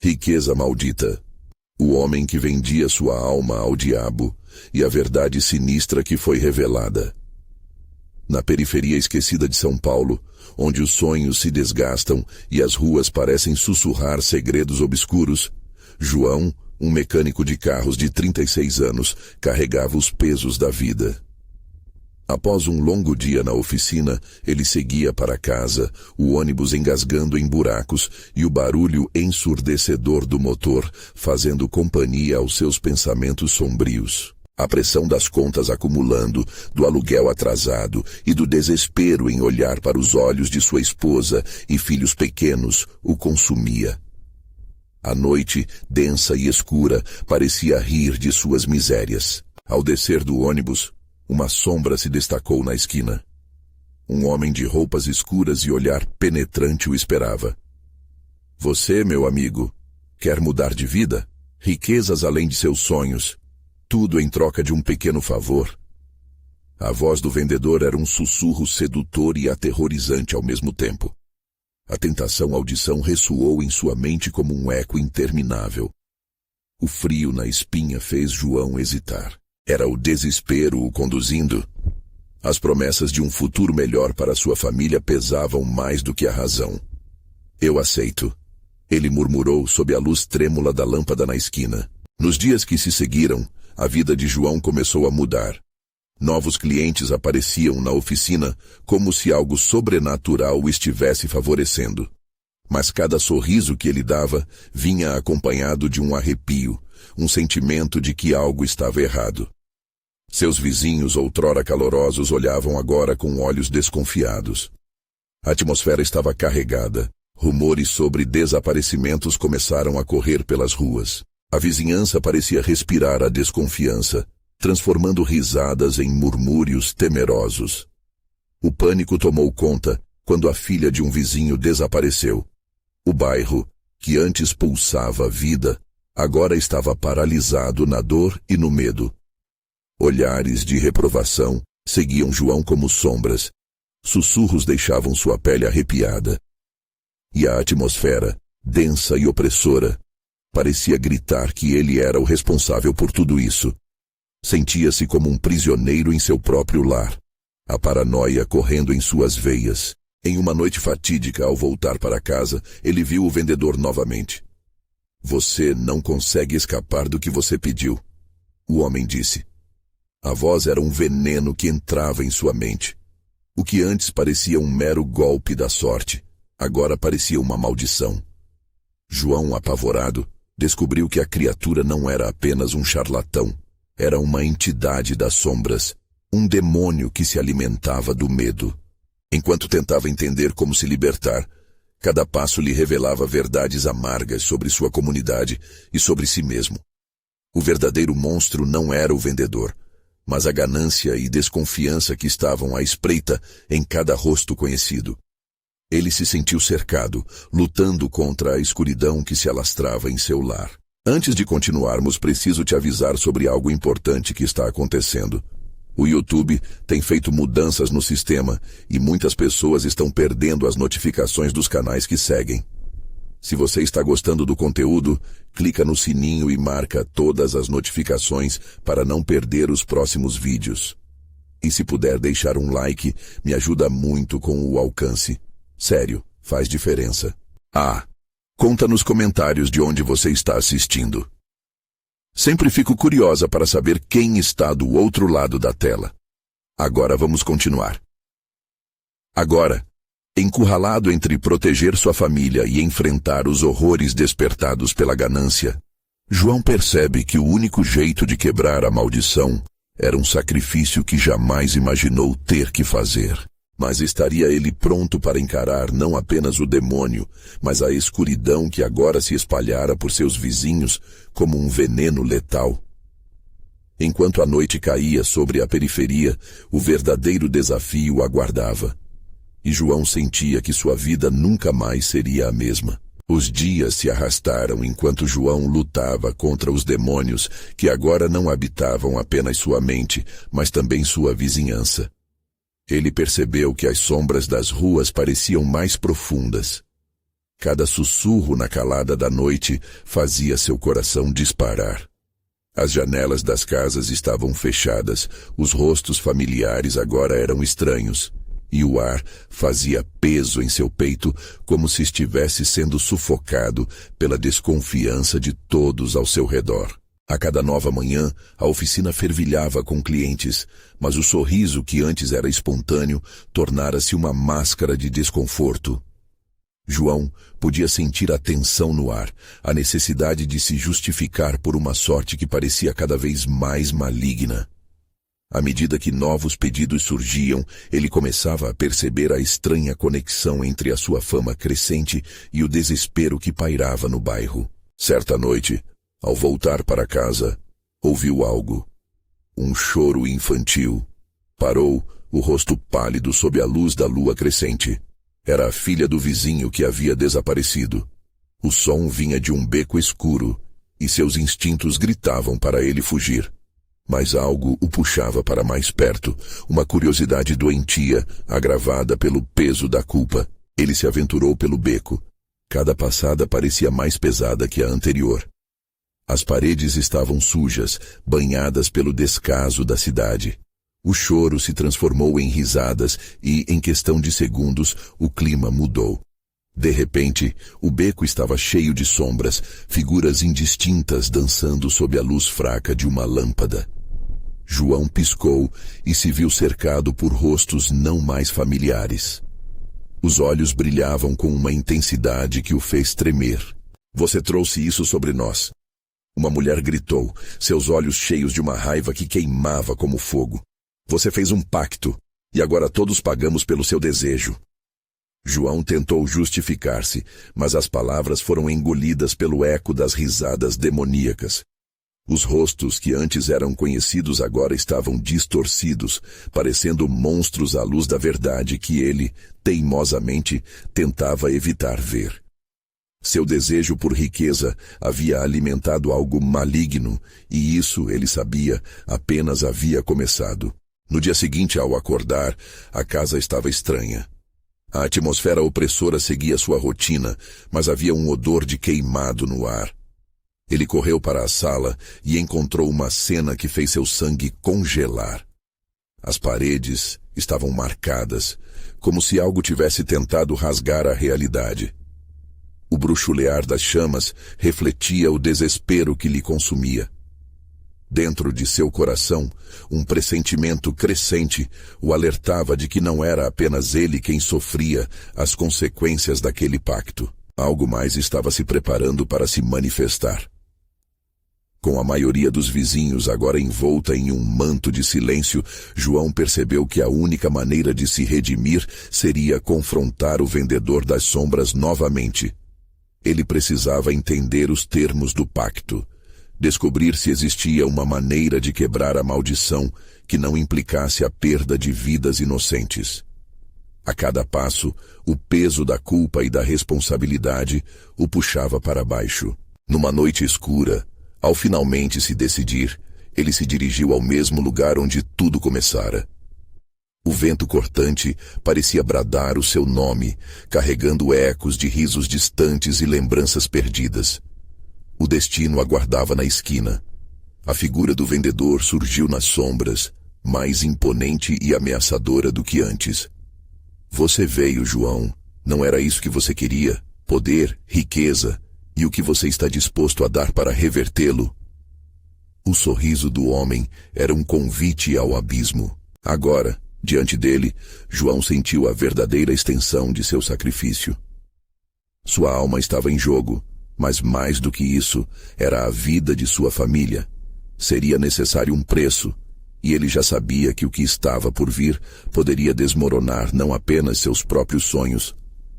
Riqueza maldita. O homem que vendia sua alma ao diabo e a verdade sinistra que foi revelada. Na periferia esquecida de São Paulo, onde os sonhos se desgastam e as ruas parecem sussurrar segredos obscuros, João, um mecânico de carros de 36 anos, carregava os pesos da vida. Após um longo dia na oficina, ele seguia para casa, o ônibus engasgando em buracos e o barulho ensurdecedor do motor fazendo companhia aos seus pensamentos sombrios. A pressão das contas acumulando, do aluguel atrasado e do desespero em olhar para os olhos de sua esposa e filhos pequenos o consumia. A noite, densa e escura, parecia rir de suas misérias. Ao descer do ônibus, uma sombra se destacou na esquina. Um homem de roupas escuras e olhar penetrante o esperava. Você, meu amigo, quer mudar de vida? Riquezas além de seus sonhos. Tudo em troca de um pequeno favor. A voz do vendedor era um sussurro sedutor e aterrorizante ao mesmo tempo. A tentação audição ressoou em sua mente como um eco interminável. O frio na espinha fez João hesitar. Era o desespero o conduzindo. As promessas de um futuro melhor para sua família pesavam mais do que a razão. Eu aceito, ele murmurou sob a luz trêmula da lâmpada na esquina. Nos dias que se seguiram, a vida de João começou a mudar. Novos clientes apareciam na oficina como se algo sobrenatural o estivesse favorecendo. Mas cada sorriso que ele dava vinha acompanhado de um arrepio, um sentimento de que algo estava errado. Seus vizinhos, outrora calorosos, olhavam agora com olhos desconfiados. A atmosfera estava carregada. Rumores sobre desaparecimentos começaram a correr pelas ruas. A vizinhança parecia respirar a desconfiança, transformando risadas em murmúrios temerosos. O pânico tomou conta quando a filha de um vizinho desapareceu. O bairro, que antes pulsava vida, agora estava paralisado na dor e no medo. Olhares de reprovação seguiam João como sombras. Sussurros deixavam sua pele arrepiada. E a atmosfera, densa e opressora, parecia gritar que ele era o responsável por tudo isso. Sentia-se como um prisioneiro em seu próprio lar, a paranoia correndo em suas veias. Em uma noite fatídica, ao voltar para casa, ele viu o vendedor novamente. Você não consegue escapar do que você pediu, o homem disse. A voz era um veneno que entrava em sua mente. O que antes parecia um mero golpe da sorte, agora parecia uma maldição. João, apavorado, descobriu que a criatura não era apenas um charlatão. Era uma entidade das sombras, um demônio que se alimentava do medo. Enquanto tentava entender como se libertar, cada passo lhe revelava verdades amargas sobre sua comunidade e sobre si mesmo. O verdadeiro monstro não era o vendedor, mas a ganância e desconfiança que estavam à espreita em cada rosto conhecido. Ele se sentiu cercado, lutando contra a escuridão que se alastrava em seu lar. Antes de continuarmos, preciso te avisar sobre algo importante que está acontecendo. O YouTube tem feito mudanças no sistema e muitas pessoas estão perdendo as notificações dos canais que seguem. Se você está gostando do conteúdo, clica no sininho e marca todas as notificações para não perder os próximos vídeos. E se puder deixar um like, me ajuda muito com o alcance. Sério, faz diferença. Conta nos comentários de onde você está assistindo. Sempre fico curiosa para saber quem está do outro lado da tela. Agora vamos continuar. Agora, encurralado entre proteger sua família e enfrentar os horrores despertados pela ganância, João percebe que o único jeito de quebrar a maldição era um sacrifício que jamais imaginou ter que fazer. Mas estaria ele pronto para encarar não apenas o demônio, mas a escuridão que agora se espalhara por seus vizinhos como um veneno letal? Enquanto a noite caía sobre a periferia, o verdadeiro desafio aguardava. E João sentia que sua vida nunca mais seria a mesma. Os dias se arrastaram enquanto João lutava contra os demônios que agora não habitavam apenas sua mente, mas também sua vizinhança. Ele percebeu que as sombras das ruas pareciam mais profundas. Cada sussurro na calada da noite fazia seu coração disparar. As janelas das casas estavam fechadas, os rostos familiares agora eram estranhos, e o ar fazia peso em seu peito como se estivesse sendo sufocado pela desconfiança de todos ao seu redor. A cada nova manhã, a oficina fervilhava com clientes, mas o sorriso que antes era espontâneo tornara-se uma máscara de desconforto. João podia sentir a tensão no ar, a necessidade de se justificar por uma sorte que parecia cada vez mais maligna. À medida que novos pedidos surgiam, ele começava a perceber a estranha conexão entre a sua fama crescente e o desespero que pairava no bairro. Certa noite, ao voltar para casa, ouviu algo. Um choro infantil. Parou, o rosto pálido sob a luz da lua crescente. Era a filha do vizinho que havia desaparecido. O som vinha de um beco escuro, e seus instintos gritavam para ele fugir. Mas algo o puxava para mais perto, uma curiosidade doentia, agravada pelo peso da culpa. Ele se aventurou pelo beco. Cada passada parecia mais pesada que a anterior. As paredes estavam sujas, banhadas pelo descaso da cidade. O choro se transformou em risadas e, em questão de segundos, o clima mudou. De repente, o beco estava cheio de sombras, figuras indistintas dançando sob a luz fraca de uma lâmpada. João piscou e se viu cercado por rostos não mais familiares. Os olhos brilhavam com uma intensidade que o fez tremer. "Você trouxe isso sobre nós." Uma mulher gritou, seus olhos cheios de uma raiva que queimava como fogo. "Você fez um pacto, e agora todos pagamos pelo seu desejo." João tentou justificar-se, mas as palavras foram engolidas pelo eco das risadas demoníacas. Os rostos que antes eram conhecidos agora estavam distorcidos, parecendo monstros à luz da verdade que ele, teimosamente, tentava evitar ver. Seu desejo por riqueza havia alimentado algo maligno, e isso, ele sabia, apenas havia começado. No dia seguinte, ao acordar, a casa estava estranha. A atmosfera opressora seguia sua rotina, mas havia um odor de queimado no ar. Ele correu para a sala e encontrou uma cena que fez seu sangue congelar. As paredes estavam marcadas, como se algo tivesse tentado rasgar a realidade. O bruxulear das chamas refletia o desespero que lhe consumia. Dentro de seu coração, um pressentimento crescente o alertava de que não era apenas ele quem sofria as consequências daquele pacto. Algo mais estava se preparando para se manifestar. Com a maioria dos vizinhos agora envolta em um manto de silêncio, João percebeu que a única maneira de se redimir seria confrontar o vendedor das sombras novamente. Ele precisava entender os termos do pacto. Descobrir se existia uma maneira de quebrar a maldição que não implicasse a perda de vidas inocentes. A cada passo, o peso da culpa e da responsabilidade o puxava para baixo. Numa noite escura, ao finalmente se decidir, ele se dirigiu ao mesmo lugar onde tudo começara. O vento cortante parecia bradar o seu nome, carregando ecos de risos distantes e lembranças perdidas. O destino aguardava na esquina. A figura do vendedor surgiu nas sombras, mais imponente e ameaçadora do que antes. "Você veio, João. Não era isso que você queria? Poder, riqueza, e o que você está disposto a dar para revertê-lo?" O sorriso do homem era um convite ao abismo. Agora, diante dele, João sentiu a verdadeira extensão de seu sacrifício. Sua alma estava em jogo. Mas mais do que isso, era a vida de sua família. Seria necessário um preço, e ele já sabia que o que estava por vir poderia desmoronar não apenas seus próprios sonhos,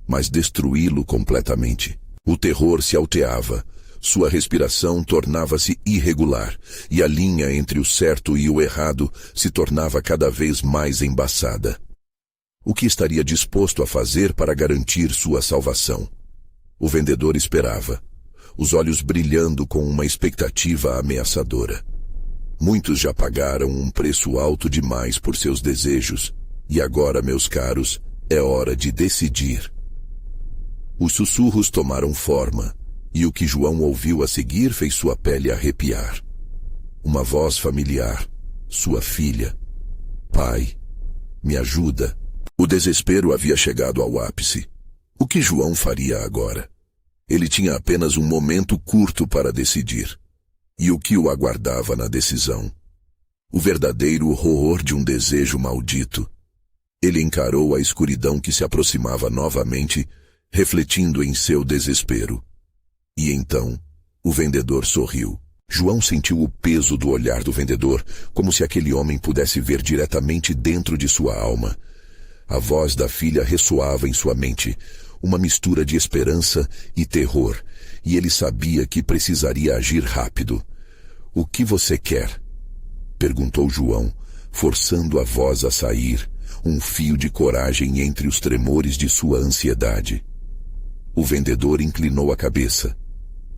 mas destruí-lo completamente. O terror se alteava, sua respiração tornava-se irregular, e a linha entre o certo e o errado se tornava cada vez mais embaçada. O que estaria disposto a fazer para garantir sua salvação? O vendedor esperava, os olhos brilhando com uma expectativa ameaçadora. Muitos já pagaram um preço alto demais por seus desejos, e agora, meus caros, é hora de decidir. Os sussurros tomaram forma, e o que João ouviu a seguir fez sua pele arrepiar. Uma voz familiar, sua filha. Pai, me ajuda. O desespero havia chegado ao ápice. O que João faria agora? Ele tinha apenas um momento curto para decidir. E o que o aguardava na decisão? O verdadeiro horror de um desejo maldito. Ele encarou a escuridão que se aproximava novamente, refletindo em seu desespero. E então, o vendedor sorriu. João sentiu o peso do olhar do vendedor, como se aquele homem pudesse ver diretamente dentro de sua alma. A voz da filha ressoava em sua mente, uma mistura de esperança e terror, e ele sabia que precisaria agir rápido. "O que você quer?" perguntou João, forçando a voz a sair, um fio de coragem entre os tremores de sua ansiedade. O vendedor inclinou a cabeça.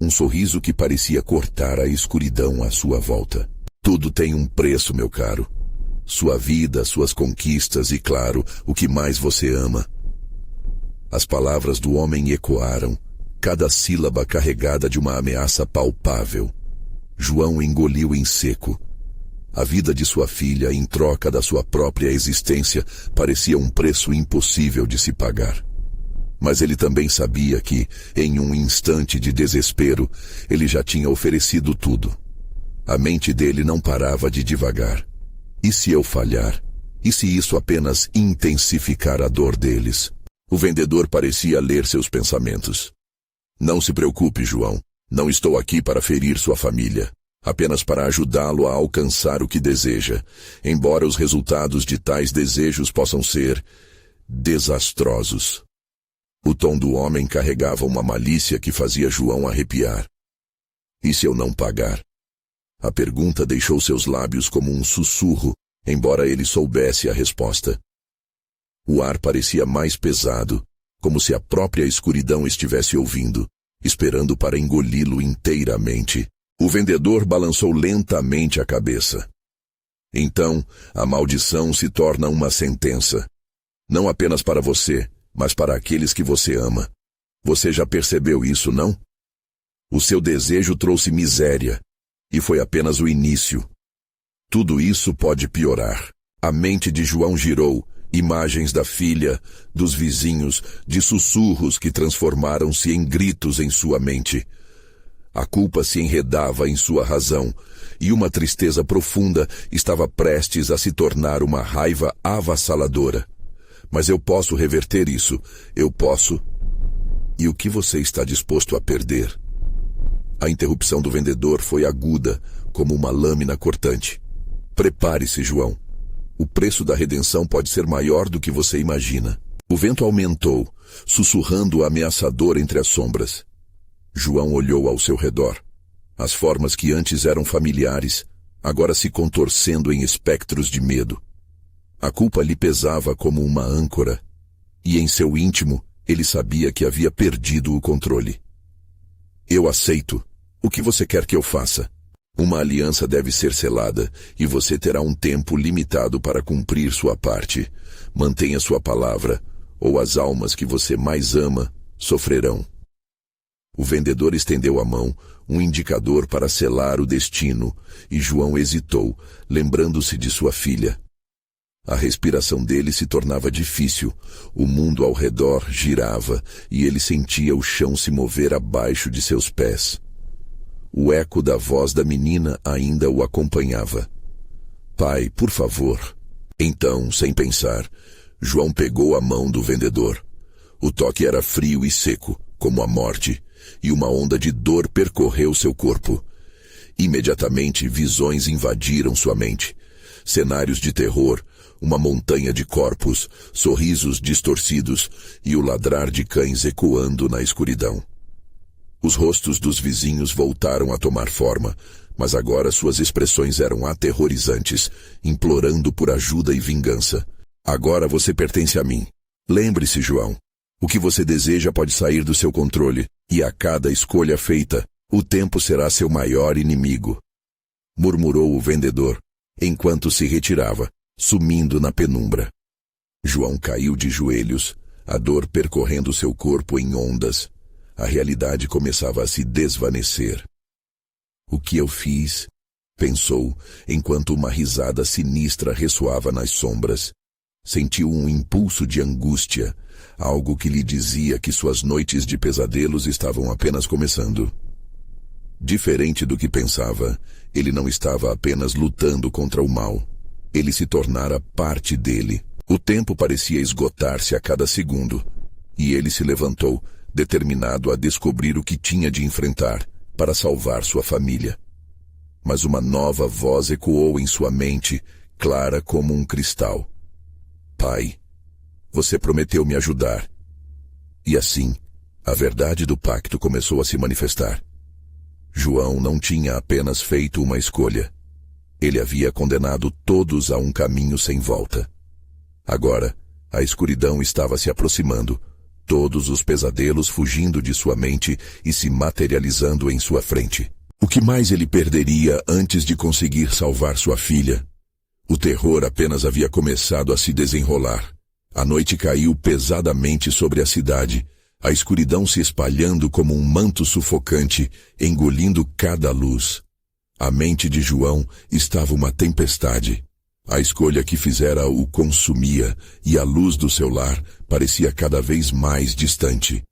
Um sorriso que parecia cortar a escuridão à sua volta. "Tudo tem um preço, meu caro. Sua vida, suas conquistas e, claro, o que mais você ama." As palavras do homem ecoaram, cada sílaba carregada de uma ameaça palpável. João engoliu em seco. A vida de sua filha, em troca da sua própria existência, parecia um preço impossível de se pagar. Mas ele também sabia que, em um instante de desespero, ele já tinha oferecido tudo. A mente dele não parava de divagar. E se eu falhar? E se isso apenas intensificar a dor deles? O vendedor parecia ler seus pensamentos. "Não se preocupe, João. Não estou aqui para ferir sua família. Apenas para ajudá-lo a alcançar o que deseja, embora os resultados de tais desejos possam ser desastrosos." O tom do homem carregava uma malícia que fazia João arrepiar. "E se eu não pagar?" A pergunta deixou seus lábios como um sussurro, embora ele soubesse a resposta. O ar parecia mais pesado, como se a própria escuridão estivesse ouvindo, esperando para engoli-lo inteiramente. O vendedor balançou lentamente a cabeça. "Então, a maldição se torna uma sentença. Não apenas para você, mas para aqueles que você ama. Você já percebeu isso, não? O seu desejo trouxe miséria, e foi apenas o início. Tudo isso pode piorar." A mente de João girou, imagens da filha, dos vizinhos, de sussurros que transformaram-se em gritos em sua mente. A culpa se enredava em sua razão, e uma tristeza profunda estava prestes a se tornar uma raiva avassaladora. "Mas eu posso reverter isso. Eu posso." "E o que você está disposto a perder?" A interrupção do vendedor foi aguda, como uma lâmina cortante. "Prepare-se, João. O preço da redenção pode ser maior do que você imagina." O vento aumentou, sussurrando ameaçador entre as sombras. João olhou ao seu redor. As formas que antes eram familiares, agora se contorcendo em espectros de medo. A culpa lhe pesava como uma âncora, e em seu íntimo ele sabia que havia perdido o controle. "Eu aceito. O que você quer que eu faça? Uma aliança deve ser selada, e você terá um tempo limitado para cumprir sua parte. Mantenha sua palavra, ou as almas que você mais ama sofrerão." O vendedor estendeu a mão, um indicador para selar o destino, e João hesitou, lembrando-se de sua filha. A respiração dele se tornava difícil, o mundo ao redor girava e ele sentia o chão se mover abaixo de seus pés. O eco da voz da menina ainda o acompanhava. "Pai, por favor." Então, sem pensar, João pegou a mão do vendedor. O toque era frio e seco, como a morte, e uma onda de dor percorreu seu corpo. Imediatamente, visões invadiram sua mente. Cenários de terror, uma montanha de corpos, sorrisos distorcidos e o ladrar de cães ecoando na escuridão. Os rostos dos vizinhos voltaram a tomar forma, mas agora suas expressões eram aterrorizantes, implorando por ajuda e vingança. "Agora você pertence a mim. Lembre-se, João. O que você deseja pode sair do seu controle, e a cada escolha feita, o tempo será seu maior inimigo." Murmurou o vendedor, enquanto se retirava, sumindo na penumbra. João caiu de joelhos, a dor percorrendo seu corpo em ondas. A realidade começava a se desvanecer. O que eu fiz? Pensou, enquanto uma risada sinistra ressoava nas sombras. Sentiu um impulso de angústia, algo que lhe dizia que suas noites de pesadelos estavam apenas começando. Diferente do que pensava, ele não estava apenas lutando contra o mal. Ele se tornara parte dele. O tempo parecia esgotar-se a cada segundo, e ele se levantou, determinado a descobrir o que tinha de enfrentar para salvar sua família. Mas uma nova voz ecoou em sua mente, clara como um cristal. Pai, você prometeu me ajudar. E assim, a verdade do pacto começou a se manifestar. João não tinha apenas feito uma escolha. Ele havia condenado todos a um caminho sem volta. Agora, a escuridão estava se aproximando, todos os pesadelos fugindo de sua mente e se materializando em sua frente. O que mais ele perderia antes de conseguir salvar sua filha? O terror apenas havia começado a se desenrolar. A noite caiu pesadamente sobre a cidade, a escuridão se espalhando como um manto sufocante, engolindo cada luz. A mente de João estava uma tempestade. A escolha que fizera o consumia, e a luz do seu lar parecia cada vez mais distante.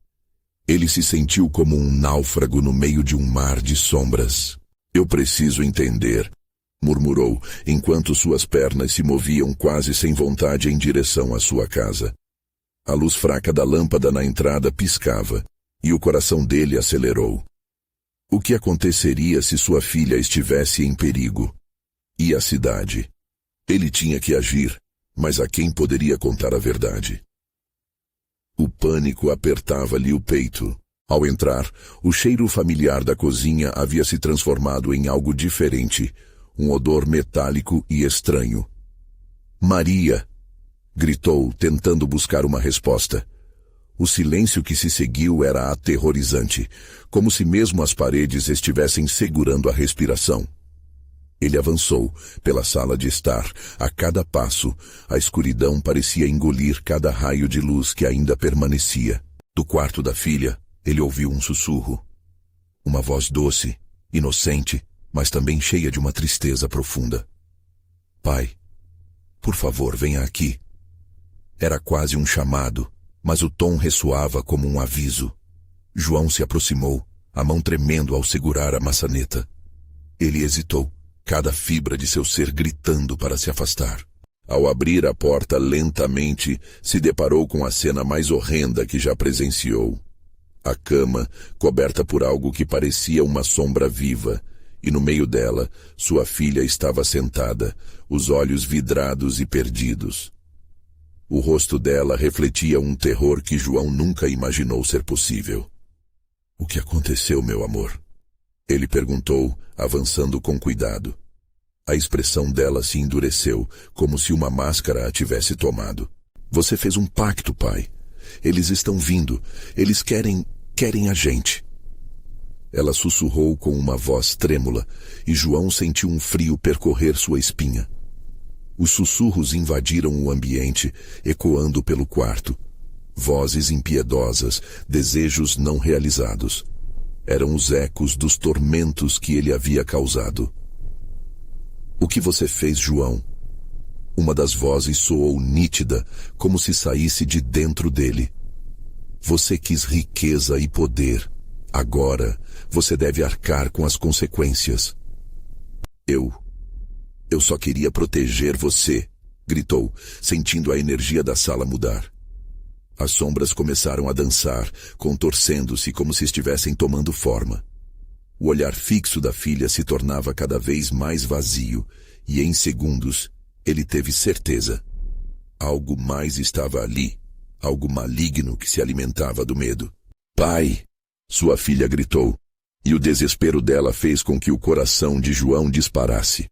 Ele se sentiu como um náufrago no meio de um mar de sombras. Eu preciso entender, murmurou, enquanto suas pernas se moviam quase sem vontade em direção à sua casa. A luz fraca da lâmpada na entrada piscava, e o coração dele acelerou. O que aconteceria se sua filha estivesse em perigo? E a cidade? Ele tinha que agir, mas a quem poderia contar a verdade? O pânico apertava-lhe o peito. Ao entrar, o cheiro familiar da cozinha havia se transformado em algo diferente, um odor metálico e estranho. Maria! Gritou, tentando buscar uma resposta. O silêncio que se seguiu era aterrorizante, como se mesmo as paredes estivessem segurando a respiração. Ele avançou pela sala de estar. A cada passo, a escuridão parecia engolir cada raio de luz que ainda permanecia. Do quarto da filha, ele ouviu um sussurro. Uma voz doce, inocente, mas também cheia de uma tristeza profunda. Pai, por favor, venha aqui. Era quase um chamado, mas o tom ressoava como um aviso. João se aproximou, a mão tremendo ao segurar a maçaneta. Ele hesitou, cada fibra de seu ser gritando para se afastar. Ao abrir a porta lentamente, se deparou com a cena mais horrenda que já presenciou. A cama, coberta por algo que parecia uma sombra viva, e no meio dela, sua filha estava sentada, os olhos vidrados e perdidos. O rosto dela refletia um terror que João nunca imaginou ser possível. O que aconteceu, meu amor? Ele perguntou, avançando com cuidado. A expressão dela se endureceu, como se uma máscara a tivesse tomado. Você fez um pacto, pai. Eles estão vindo. Eles querem a gente. Ela sussurrou com uma voz trêmula, e João sentiu um frio percorrer sua espinha. Os sussurros invadiram o ambiente, ecoando pelo quarto. Vozes impiedosas, desejos não realizados. Eram os ecos dos tormentos que ele havia causado. O que você fez, João? Uma das vozes soou nítida, como se saísse de dentro dele. Você quis riqueza e poder. Agora, você deve arcar com as consequências. Eu só queria proteger você, gritou, sentindo a energia da sala mudar. As sombras começaram a dançar, contorcendo-se como se estivessem tomando forma. O olhar fixo da filha se tornava cada vez mais vazio, e em segundos, ele teve certeza. Algo mais estava ali, algo maligno que se alimentava do medo. Pai! Sua filha gritou, e o desespero dela fez com que o coração de João disparasse.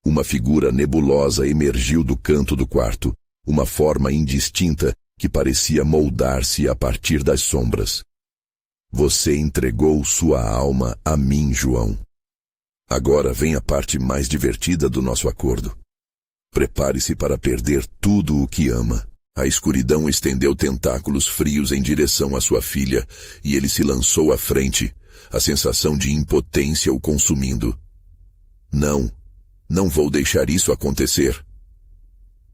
Uma figura nebulosa emergiu do canto do quarto, uma forma indistinta que parecia moldar-se a partir das sombras. Você entregou sua alma a mim, João. Agora vem a parte mais divertida do nosso acordo. Prepare-se para perder tudo o que ama. A escuridão estendeu tentáculos frios em direção à sua filha, e ele se lançou à frente, a sensação de impotência o consumindo. Não vou deixar isso acontecer.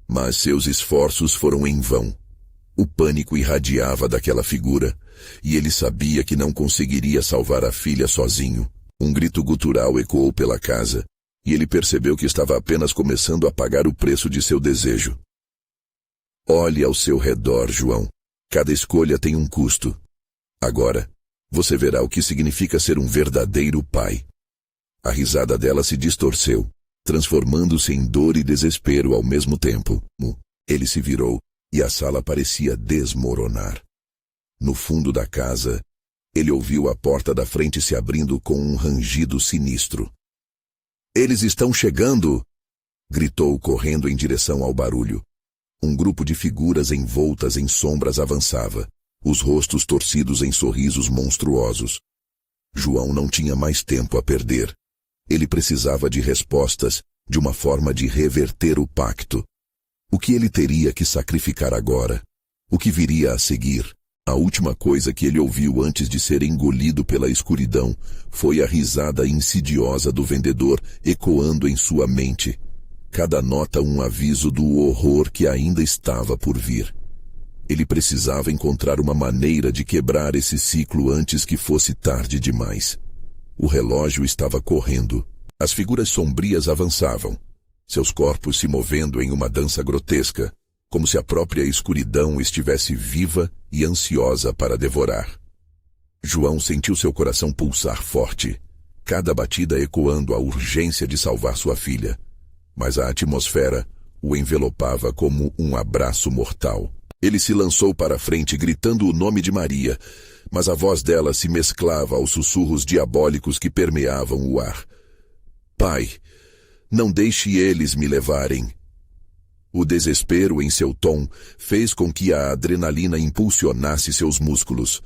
Mas seus esforços foram em vão. O pânico irradiava daquela figura, e ele sabia que não conseguiria salvar a filha sozinho. Um grito gutural ecoou pela casa, e ele percebeu que estava apenas começando a pagar o preço de seu desejo. Olhe ao seu redor, João. Cada escolha tem um custo. Agora, você verá o que significa ser um verdadeiro pai. A risada dela se distorceu, transformando-se em dor e desespero ao mesmo tempo. Ele se virou, e a sala parecia desmoronar. No fundo da casa, ele ouviu a porta da frente se abrindo com um rangido sinistro. "Eles estão chegando!" gritou, correndo em direção ao barulho. Um grupo de figuras envoltas em sombras avançava, os rostos torcidos em sorrisos monstruosos. João não tinha mais tempo a perder. Ele precisava de respostas, de uma forma de reverter o pacto. O que ele teria que sacrificar agora? O que viria a seguir? A última coisa que ele ouviu antes de ser engolido pela escuridão foi a risada insidiosa do vendedor ecoando em sua mente. Cada nota um aviso do horror que ainda estava por vir. Ele precisava encontrar uma maneira de quebrar esse ciclo antes que fosse tarde demais. O relógio estava correndo. As figuras sombrias avançavam, seus corpos se movendo em uma dança grotesca, como se a própria escuridão estivesse viva e ansiosa para devorar. João sentiu seu coração pulsar forte, cada batida ecoando a urgência de salvar sua filha. Mas a atmosfera o envelopava como um abraço mortal. Ele se lançou para a frente gritando o nome de Maria, mas a voz dela se mesclava aos sussurros diabólicos que permeavam o ar. "Pai, não deixe eles me levarem." O desespero em seu tom fez com que a adrenalina impulsionasse seus músculos.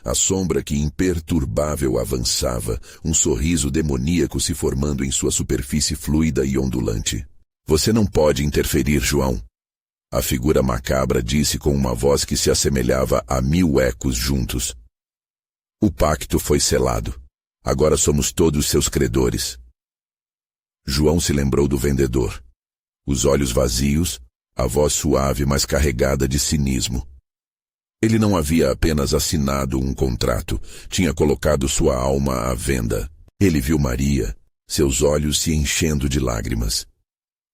A sombra que imperturbável avançava, um sorriso demoníaco se formando em sua superfície fluida e ondulante. "Você não pode interferir, João." A figura macabra disse com uma voz que se assemelhava a 1000 ecos juntos. "O pacto foi selado. Agora somos todos seus credores." João se lembrou do vendedor. Os olhos vazios, a voz suave mas carregada de cinismo. Ele não havia apenas assinado um contrato, tinha colocado sua alma à venda. Ele viu Maria, seus olhos se enchendo de lágrimas.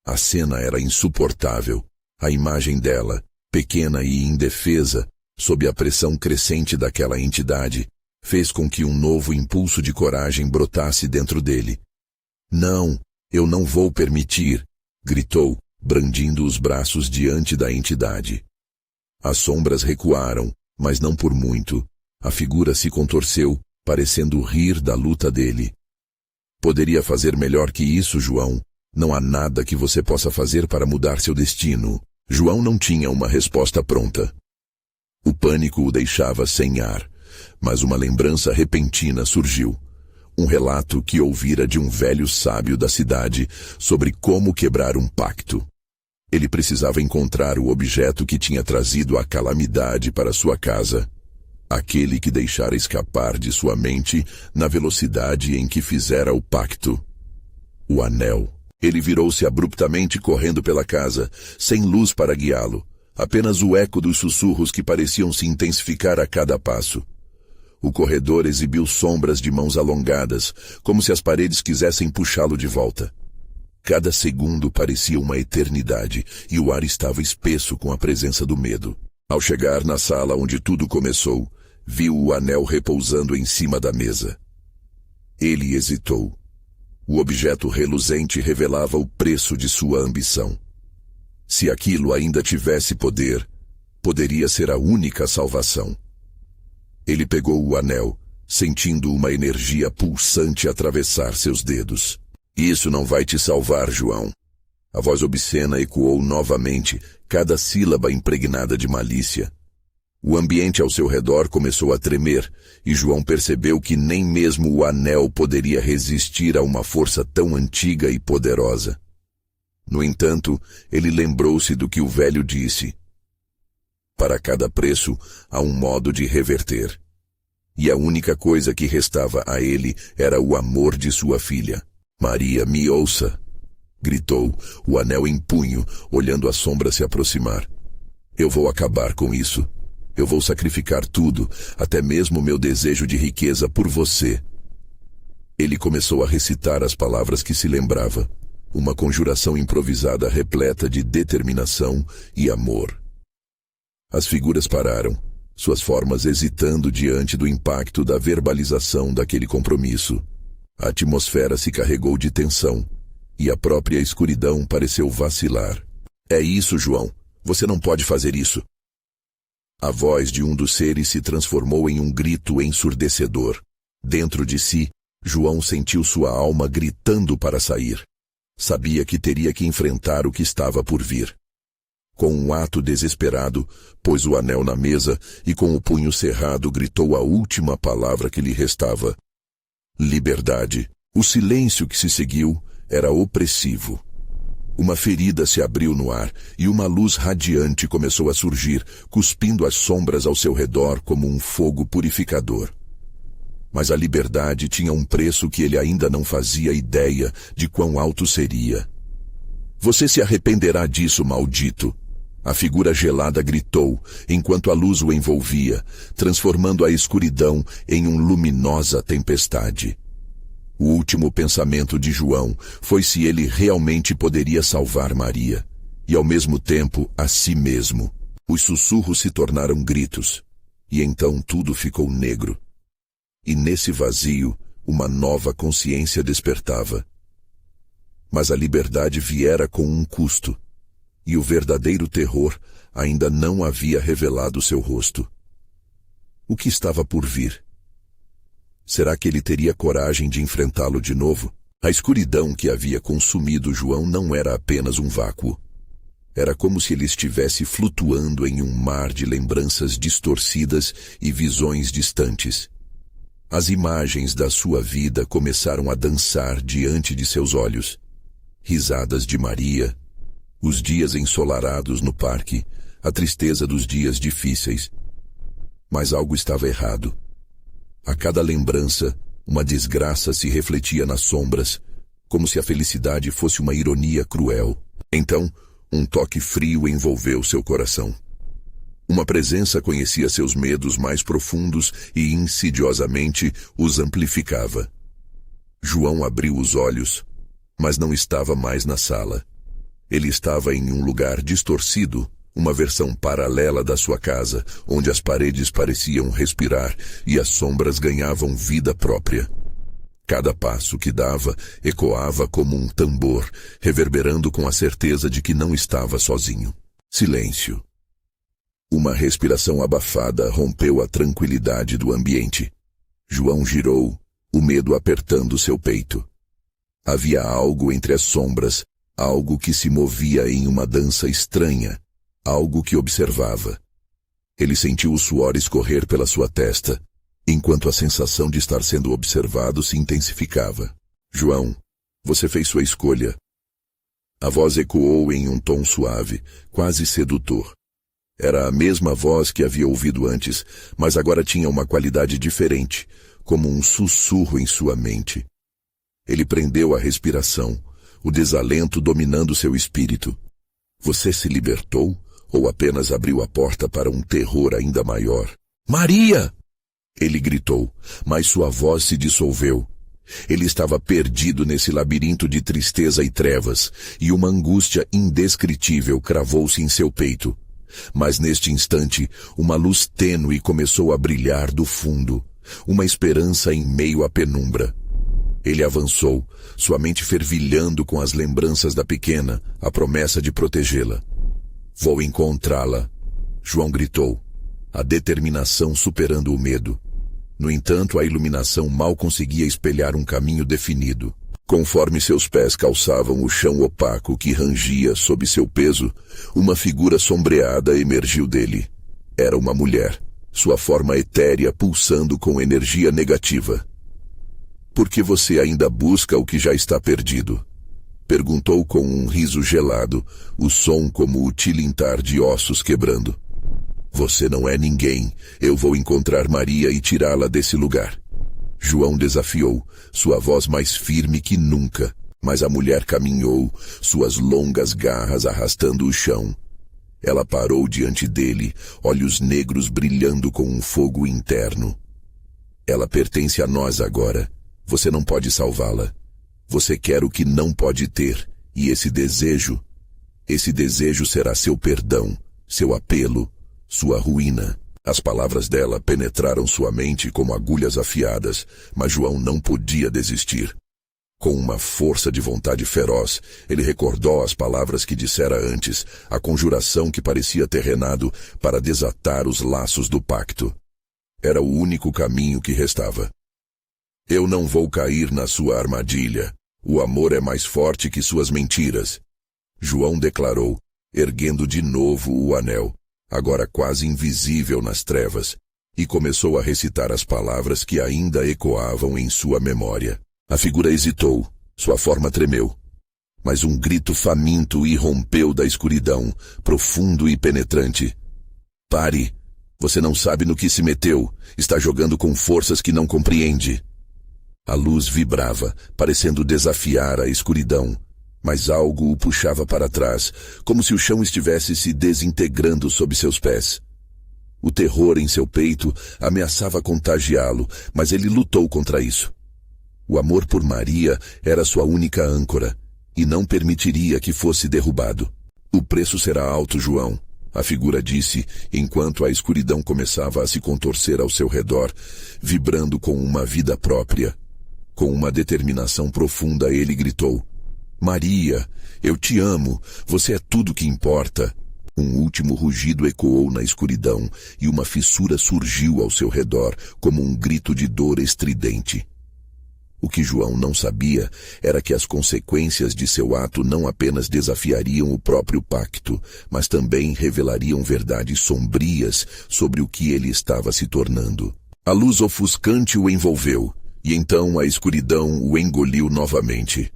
A cena era insuportável. A imagem dela, pequena e indefesa, sob a pressão crescente daquela entidade, fez com que um novo impulso de coragem brotasse dentro dele. "Não, eu não vou permitir!" gritou, brandindo os braços diante da entidade. As sombras recuaram, mas não por muito. A figura se contorceu, parecendo rir da luta dele. "Poderia fazer melhor que isso, João. Não há nada que você possa fazer para mudar seu destino." João não tinha uma resposta pronta. O pânico o deixava sem ar, mas uma lembrança repentina surgiu. Um relato que ouvira de um velho sábio da cidade sobre como quebrar um pacto. Ele precisava encontrar o objeto que tinha trazido a calamidade para sua casa. Aquele que deixara escapar de sua mente na velocidade em que fizera o pacto. O anel. Ele virou-se abruptamente correndo pela casa, sem luz para guiá-lo. Apenas o eco dos sussurros que pareciam se intensificar a cada passo. O corredor exibiu sombras de mãos alongadas, como se as paredes quisessem puxá-lo de volta. Cada segundo parecia uma eternidade, e o ar estava espesso com a presença do medo. Ao chegar na sala onde tudo começou, viu o anel repousando em cima da mesa. Ele hesitou. O objeto reluzente revelava o preço de sua ambição. Se aquilo ainda tivesse poder, poderia ser a única salvação. Ele pegou o anel, sentindo uma energia pulsante atravessar seus dedos. "Isso não vai te salvar, João." A voz obscena ecoou novamente, cada sílaba impregnada de malícia. O ambiente ao seu redor começou a tremer, e João percebeu que nem mesmo o anel poderia resistir a uma força tão antiga e poderosa. No entanto, ele lembrou-se do que o velho disse. Para cada preço, há um modo de reverter. E a única coisa que restava a ele era o amor de sua filha. Maria, me ouça! Gritou, o anel em punho, olhando a sombra se aproximar. Eu vou acabar com isso. Eu vou sacrificar tudo, até mesmo meu desejo de riqueza por você. Ele começou a recitar as palavras que se lembrava, uma conjuração improvisada repleta de determinação e amor. As figuras pararam, suas formas hesitando diante do impacto da verbalização daquele compromisso. A atmosfera se carregou de tensão, e a própria escuridão pareceu vacilar. É isso, João. Você não pode fazer isso. A voz de um dos seres se transformou em um grito ensurdecedor. Dentro de si, João sentiu sua alma gritando para sair. Sabia que teria que enfrentar o que estava por vir. Com um ato desesperado, pôs o anel na mesa e com o punho cerrado gritou a última palavra que lhe restava. Liberdade. O silêncio que se seguiu era opressivo. Uma ferida se abriu no ar e uma luz radiante começou a surgir, cuspindo as sombras ao seu redor como um fogo purificador. Mas a liberdade tinha um preço que ele ainda não fazia ideia de quão alto seria. Você se arrependerá disso, maldito! A figura gelada gritou, enquanto a luz o envolvia, transformando a escuridão em uma luminosa tempestade. O último pensamento de João foi se ele realmente poderia salvar Maria, e ao mesmo tempo a si mesmo. Os sussurros se tornaram gritos, e então tudo ficou negro. E nesse vazio, uma nova consciência despertava. Mas a liberdade viera com um custo, e o verdadeiro terror ainda não havia revelado seu rosto. O que estava por vir? Será que ele teria coragem de enfrentá-lo de novo? A escuridão que havia consumido João não era apenas um vácuo. Era como se ele estivesse flutuando em um mar de lembranças distorcidas e visões distantes. As imagens da sua vida começaram a dançar diante de seus olhos. Risadas de Maria, os dias ensolarados no parque, a tristeza dos dias difíceis. Mas algo estava errado. A cada lembrança, uma desgraça se refletia nas sombras, como se a felicidade fosse uma ironia cruel. Então, um toque frio envolveu seu coração. Uma presença conhecia seus medos mais profundos e insidiosamente os amplificava. João abriu os olhos, mas não estava mais na sala. Ele estava em um lugar distorcido, uma versão paralela da sua casa, onde as paredes pareciam respirar e as sombras ganhavam vida própria. Cada passo que dava ecoava como um tambor, reverberando com a certeza de que não estava sozinho. Silêncio. Uma respiração abafada rompeu a tranquilidade do ambiente. João girou, o medo apertando seu peito. Havia algo entre as sombras, algo que se movia em uma dança estranha. Algo que observava. Ele sentiu o suor escorrer pela sua testa, enquanto a sensação de estar sendo observado se intensificava. João, você fez sua escolha. A voz ecoou em um tom suave, quase sedutor. Era a mesma voz que havia ouvido antes, mas agora tinha uma qualidade diferente, como um sussurro em sua mente. Ele prendeu a respiração, o desalento dominando seu espírito. Você se libertou? Ou apenas abriu a porta para um terror ainda maior? Maria! Ele gritou, mas sua voz se dissolveu. Ele estava perdido nesse labirinto de tristeza e trevas, e uma angústia indescritível cravou-se em seu peito. Mas neste instante, uma luz tênue começou a brilhar do fundo, uma esperança em meio à penumbra. Ele avançou, sua mente fervilhando com as lembranças da pequena, a promessa de protegê-la. Vou encontrá-la, João gritou, a determinação superando o medo. No entanto, a iluminação mal conseguia espelhar um caminho definido. Conforme seus pés calçavam o chão opaco que rangia sob seu peso, uma figura sombreada emergiu dele. Era uma mulher, sua forma etérea pulsando com energia negativa. Por que você ainda busca o que já está perdido? Perguntou com um riso gelado, o som como o tilintar de ossos quebrando. Você não é ninguém. Eu vou encontrar Maria e tirá-la desse lugar. João desafiou, sua voz mais firme que nunca, mas a mulher caminhou, suas longas garras arrastando o chão. Ela parou diante dele, olhos negros brilhando com um fogo interno. Ela pertence a nós agora. Você não pode salvá-la. Você quer o que não pode ter, e esse desejo será seu perdão, seu apelo, sua ruína. As palavras dela penetraram sua mente como agulhas afiadas, mas João não podia desistir. Com uma força de vontade feroz, ele recordou as palavras que dissera antes, a conjuração que parecia terrenado para desatar os laços do pacto. Era o único caminho que restava. Eu não vou cair na sua armadilha. O amor é mais forte que suas mentiras. João declarou, erguendo de novo o anel, agora quase invisível nas trevas, e começou a recitar as palavras que ainda ecoavam em sua memória. A figura hesitou, sua forma tremeu. Mas um grito faminto irrompeu da escuridão, profundo e penetrante. Pare! Você não sabe no que se meteu. Está jogando com forças que não compreende. A luz vibrava, parecendo desafiar a escuridão, mas algo o puxava para trás, como se o chão estivesse se desintegrando sob seus pés. O terror em seu peito ameaçava contagiá-lo, mas ele lutou contra isso. O amor por Maria era sua única âncora, e não permitiria que fosse derrubado. O preço será alto, João, a figura disse, enquanto a escuridão começava a se contorcer ao seu redor, vibrando com uma vida própria. Com uma determinação profunda, ele gritou, Maria, eu te amo, você é tudo que importa. Um último rugido ecoou na escuridão, e uma fissura surgiu ao seu redor, como um grito de dor estridente. O que João não sabia era que as consequências de seu ato não apenas desafiariam o próprio pacto, mas também revelariam verdades sombrias sobre o que ele estava se tornando. A luz ofuscante o envolveu, e então a escuridão o engoliu novamente.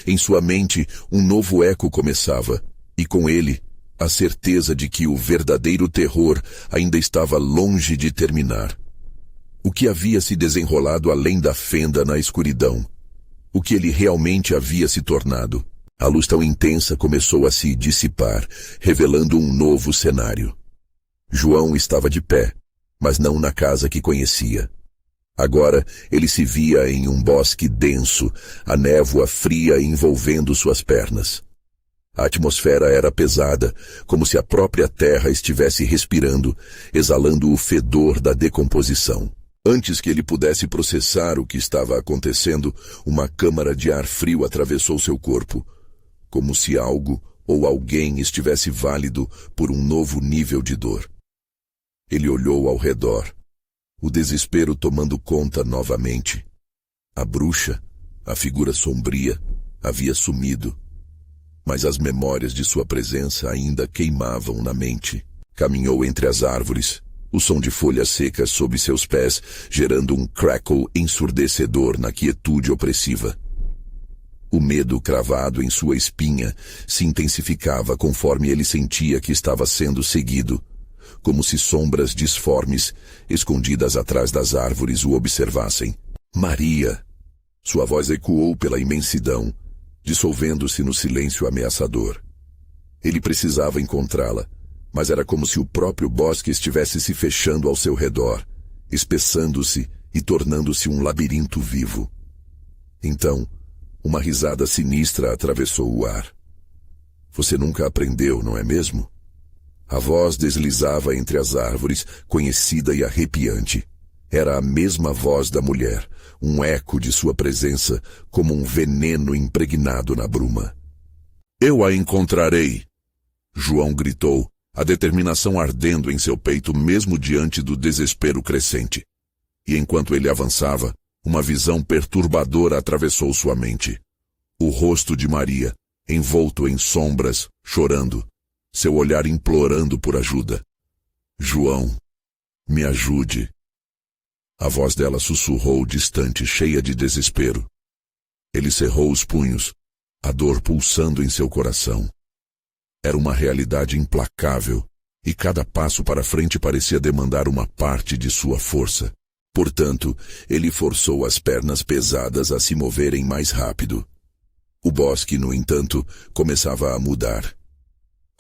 Em sua mente, um novo eco começava, e com ele, a certeza de que o verdadeiro terror ainda estava longe de terminar. O que havia se desenrolado além da fenda na escuridão? O que ele realmente havia se tornado? A luz tão intensa começou a se dissipar, revelando um novo cenário. João estava de pé, mas não na casa que conhecia. Agora ele se via em um bosque denso, a névoa fria envolvendo suas pernas. A atmosfera era pesada, como se a própria terra estivesse respirando, exalando o fedor da decomposição. Antes que ele pudesse processar o que estava acontecendo, uma câmara de ar frio atravessou seu corpo, como se algo ou alguém estivesse válido por um novo nível de dor. Ele olhou ao redor, o desespero tomando conta novamente. A bruxa, a figura sombria, havia sumido, mas as memórias de sua presença ainda queimavam na mente. Caminhou entre as árvores, o som de folhas secas sob seus pés, gerando um crackle ensurdecedor na quietude opressiva. O medo cravado em sua espinha se intensificava conforme ele sentia que estava sendo seguido, como se sombras disformes, escondidas atrás das árvores, o observassem. Maria! Sua voz ecoou pela imensidão, dissolvendo-se no silêncio ameaçador. Ele precisava encontrá-la, mas era como se o próprio bosque estivesse se fechando ao seu redor, espessando-se e tornando-se um labirinto vivo. Então, uma risada sinistra atravessou o ar. Você nunca aprendeu, não é mesmo? A voz deslizava entre as árvores, conhecida e arrepiante. Era a mesma voz da mulher, um eco de sua presença, como um veneno impregnado na bruma. Eu a encontrarei! João gritou, a determinação ardendo em seu peito mesmo diante do desespero crescente. E enquanto ele avançava, uma visão perturbadora atravessou sua mente. O rosto de Maria, envolto em sombras, chorando, seu olhar implorando por ajuda. João, me ajude. A voz dela sussurrou distante, cheia de desespero. Ele cerrou os punhos, a dor pulsando em seu coração. Era uma realidade implacável, e cada passo para frente parecia demandar uma parte de sua força. Portanto, ele forçou as pernas pesadas a se moverem mais rápido. O bosque, no entanto, começava a mudar.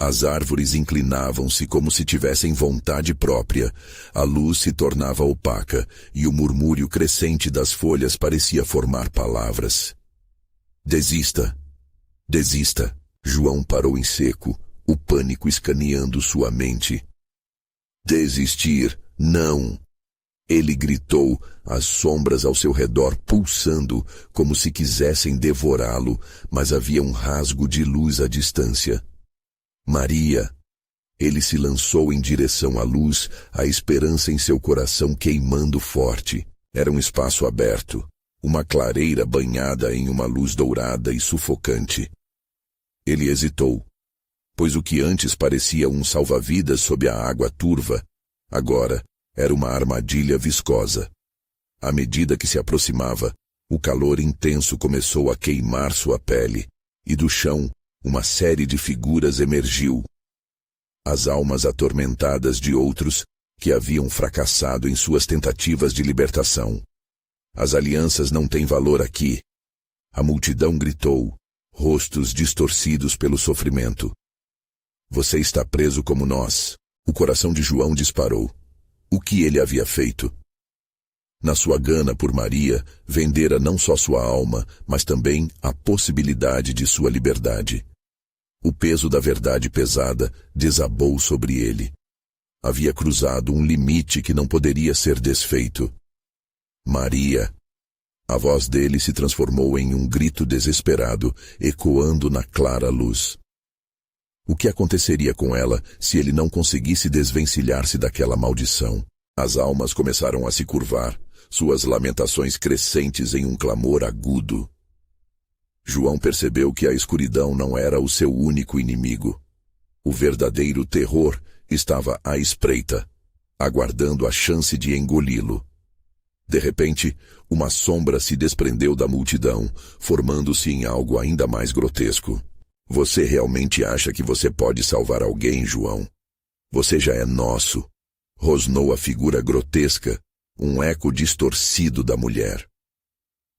As árvores inclinavam-se como se tivessem vontade própria, a luz se tornava opaca e o murmúrio crescente das folhas parecia formar palavras. Desista! Desista! João parou em seco, o pânico escaneando sua mente. Desistir, não! Ele gritou, as sombras ao seu redor pulsando, como se quisessem devorá-lo, mas havia um rasgo de luz à distância. Maria! Ele se lançou em direção à luz, a esperança em seu coração queimando forte. Era um espaço aberto, uma clareira banhada em uma luz dourada e sufocante. Ele hesitou, pois o que antes parecia um salva-vidas sob a água turva, agora era uma armadilha viscosa. À medida que se aproximava, o calor intenso começou a queimar sua pele, e do chão, uma série de figuras emergiu. As almas atormentadas de outros que haviam fracassado em suas tentativas de libertação. As alianças não têm valor aqui. A multidão gritou, rostos distorcidos pelo sofrimento. Você está preso como nós. O coração de João disparou. O que ele havia feito? Na sua gana por Maria, vendera não só sua alma, mas também a possibilidade de sua liberdade. O peso da verdade pesada desabou sobre ele. Havia cruzado um limite que não poderia ser desfeito. Maria! A voz dele se transformou em um grito desesperado, ecoando na clara luz. O que aconteceria com ela se ele não conseguisse desvencilhar-se daquela maldição? As almas começaram a se curvar, suas lamentações crescentes em um clamor agudo. João percebeu que a escuridão não era o seu único inimigo. O verdadeiro terror estava à espreita, aguardando a chance de engoli-lo. De repente, uma sombra se desprendeu da multidão, formando-se em algo ainda mais grotesco. Você realmente acha que você pode salvar alguém, João? Você já é nosso. Rosnou a figura grotesca, um eco distorcido da mulher.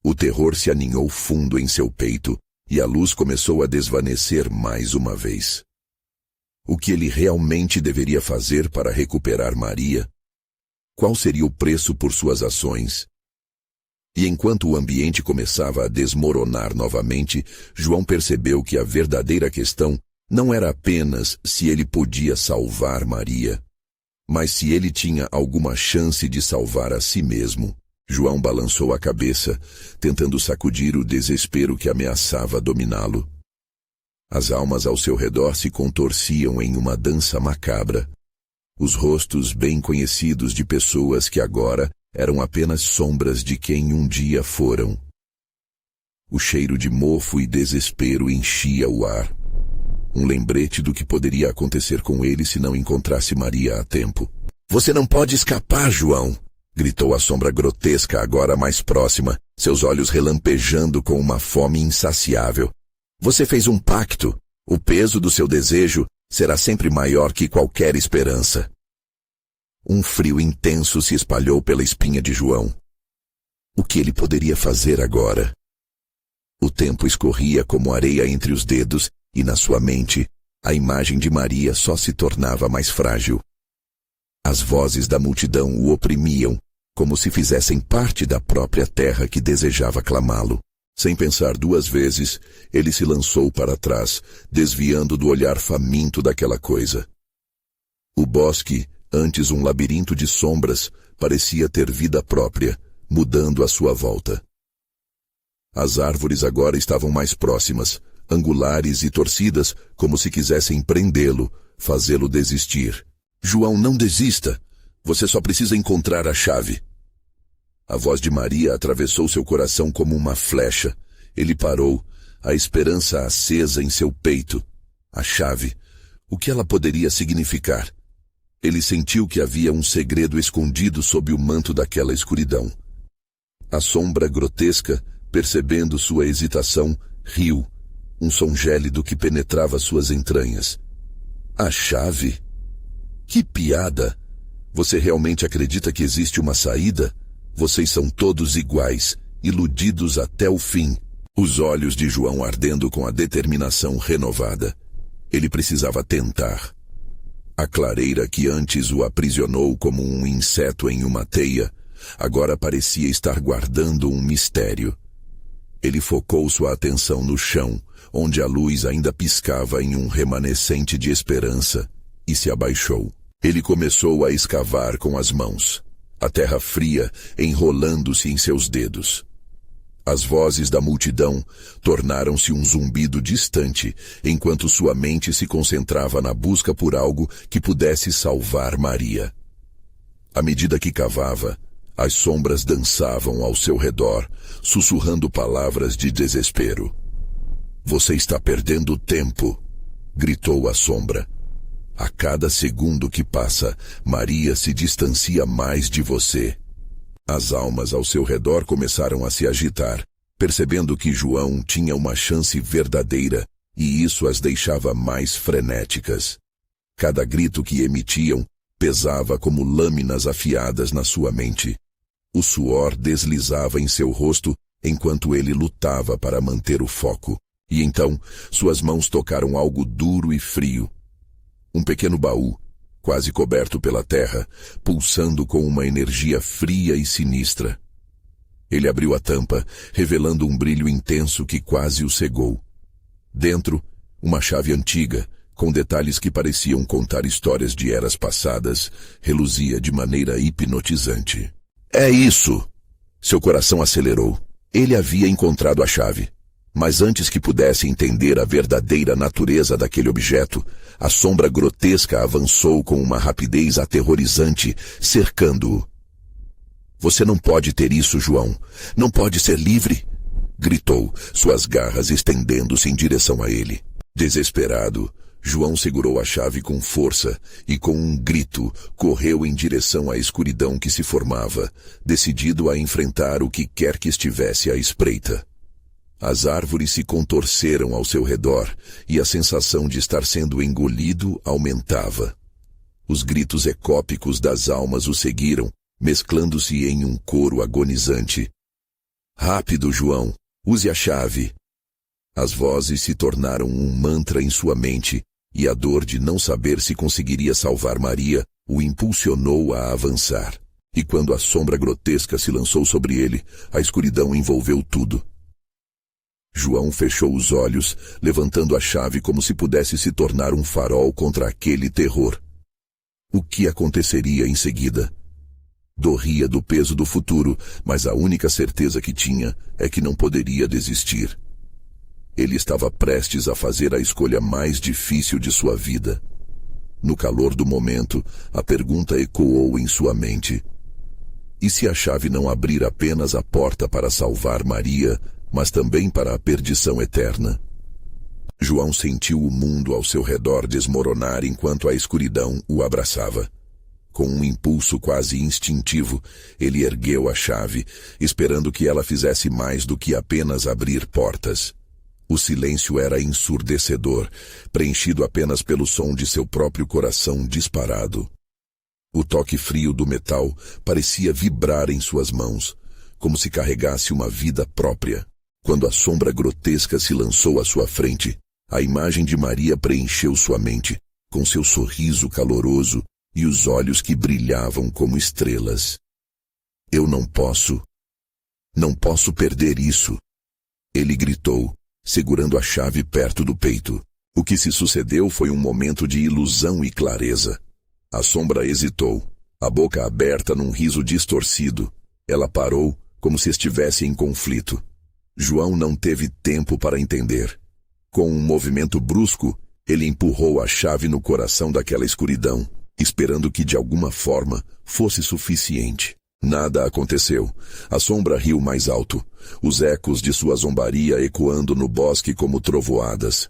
O terror se aninhou fundo em seu peito e a luz começou a desvanecer mais uma vez. O que ele realmente deveria fazer para recuperar Maria? Qual seria o preço por suas ações? E enquanto o ambiente começava a desmoronar novamente, João percebeu que a verdadeira questão não era apenas se ele podia salvar Maria, mas se ele tinha alguma chance de salvar a si mesmo. João balançou a cabeça, tentando sacudir o desespero que ameaçava dominá-lo. As almas ao seu redor se contorciam em uma dança macabra. Os rostos bem conhecidos de pessoas que agora eram apenas sombras de quem um dia foram. O cheiro de mofo e desespero enchia o ar. Um lembrete do que poderia acontecer com ele se não encontrasse Maria a tempo. Você não pode escapar, João! Gritou a sombra grotesca agora mais próxima, seus olhos relampejando com uma fome insaciável. Você fez um pacto. O peso do seu desejo será sempre maior que qualquer esperança. Um frio intenso se espalhou pela espinha de João. O que ele poderia fazer agora? O tempo escorria como areia entre os dedos e, na sua mente, a imagem de Maria só se tornava mais frágil. As vozes da multidão o oprimiam, como se fizessem parte da própria terra que desejava clamá-lo. Sem pensar duas vezes, ele se lançou para trás, desviando do olhar faminto daquela coisa. O bosque, antes um labirinto de sombras, parecia ter vida própria, mudando à sua volta. As árvores agora estavam mais próximas, angulares e torcidas, como se quisessem prendê-lo, fazê-lo desistir. João, não desista! Você só precisa encontrar a chave. A voz de Maria atravessou seu coração como uma flecha. Ele parou, a esperança acesa em seu peito. A chave. O que ela poderia significar? Ele sentiu que havia um segredo escondido sob o manto daquela escuridão. A sombra grotesca, percebendo sua hesitação, riu, um som gélido que penetrava suas entranhas. A chave? Que piada! Você realmente acredita que existe uma saída? Vocês são todos iguais, iludidos até o fim. Os olhos de João ardendo com a determinação renovada. Ele precisava tentar. A clareira que antes o aprisionou como um inseto em uma teia, agora parecia estar guardando um mistério. Ele focou sua atenção no chão, onde a luz ainda piscava em um remanescente de esperança, e se abaixou. Ele começou a escavar com as mãos, a terra fria enrolando-se em seus dedos. As vozes da multidão tornaram-se um zumbido distante, enquanto sua mente se concentrava na busca por algo que pudesse salvar Maria. À medida que cavava, as sombras dançavam ao seu redor, sussurrando palavras de desespero. "Você está perdendo tempo", gritou a sombra. "A cada segundo que passa, Maria se distancia mais de você." As almas ao seu redor começaram a se agitar, percebendo que João tinha uma chance verdadeira, e isso as deixava mais frenéticas. Cada grito que emitiam pesava como lâminas afiadas na sua mente. O suor deslizava em seu rosto enquanto ele lutava para manter o foco, e então suas mãos tocaram algo duro e frio. Um pequeno baú, quase coberto pela terra, pulsando com uma energia fria e sinistra. Ele abriu a tampa, revelando um brilho intenso que quase o cegou. Dentro, uma chave antiga, com detalhes que pareciam contar histórias de eras passadas, reluzia de maneira hipnotizante. "É isso!" Seu coração acelerou. Ele havia encontrado a chave. Mas antes que pudesse entender a verdadeira natureza daquele objeto, a sombra grotesca avançou com uma rapidez aterrorizante, cercando-o. "Você não pode ter isso, João. Não pode ser livre!" gritou, suas garras estendendo-se em direção a ele. Desesperado, João segurou a chave com força e, com um grito, correu em direção à escuridão que se formava, decidido a enfrentar o que quer que estivesse à espreita. As árvores se contorceram ao seu redor e a sensação de estar sendo engolido aumentava. Os gritos ecópicos das almas o seguiram, mesclando-se em um coro agonizante. "Rápido, João! Use a chave!" As vozes se tornaram um mantra em sua mente, e a dor de não saber se conseguiria salvar Maria o impulsionou a avançar. E quando a sombra grotesca se lançou sobre ele, a escuridão envolveu tudo. João fechou os olhos, levantando a chave como se pudesse se tornar um farol contra aquele terror. O que aconteceria em seguida? Dorria do peso do futuro, mas a única certeza que tinha é que não poderia desistir. Ele estava prestes a fazer a escolha mais difícil de sua vida. No calor do momento, a pergunta ecoou em sua mente. E se a chave não abrir apenas a porta para salvar Maria, mas também para a perdição eterna? João sentiu o mundo ao seu redor desmoronar enquanto a escuridão o abraçava. Com um impulso quase instintivo, ele ergueu a chave, esperando que ela fizesse mais do que apenas abrir portas. O silêncio era ensurdecedor, preenchido apenas pelo som de seu próprio coração disparado. O toque frio do metal parecia vibrar em suas mãos, como se carregasse uma vida própria. Quando a sombra grotesca se lançou à sua frente, a imagem de Maria preencheu sua mente, com seu sorriso caloroso e os olhos que brilhavam como estrelas. "Eu não posso perder isso!" Ele gritou, segurando a chave perto do peito. O que se sucedeu foi um momento de ilusão e clareza. A sombra hesitou, a boca aberta num riso distorcido. Ela parou, como se estivesse em conflito. João não teve tempo para entender. Com um movimento brusco, ele empurrou a chave no coração daquela escuridão, esperando que de alguma forma fosse suficiente. Nada aconteceu. A sombra riu mais alto, os ecos de sua zombaria ecoando no bosque como trovoadas.